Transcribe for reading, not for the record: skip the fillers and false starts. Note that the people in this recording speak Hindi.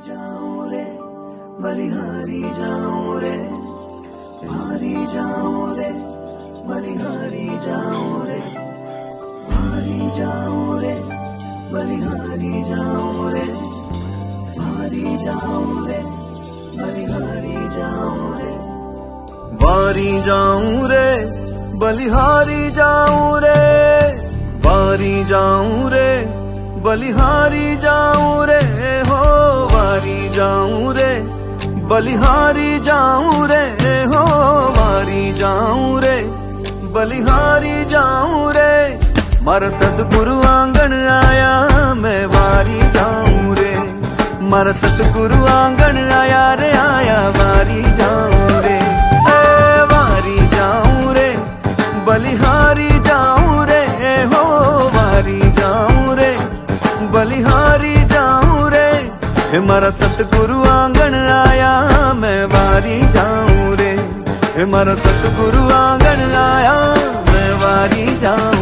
जाऊं रे बलिहारी जाऊं रे, हारी जाऊं रे बलिहारी जाऊं रे, हारी जाऊं रे बलिहारी जाऊं रे, हारी जाऊं रे बलिहारी जाऊं रे, वारी जाऊं रे बलिहारी जाऊं रे, वारी जाऊं रे बलिहारी जाऊं रे, हो वारी जाऊं रे बलिहारी जाऊं रे, हो वारी जाऊं रे बलिहारी जाऊं रे, मारा सतगुरु आंगन आया मैं वारी जाऊं रे, मारा सतगुरु आंगन आया रे आया वारी जाऊं रे, वारी जाऊं रे बलिहारी जाऊं रे, हो वारी जाऊं रे बलिहारी जाऊं रे, हे मारा सतगुरु आंगन आया मैं वारी जाऊं रे, हे मारा सतगुरु आंगन आया मैं वारी जाऊं।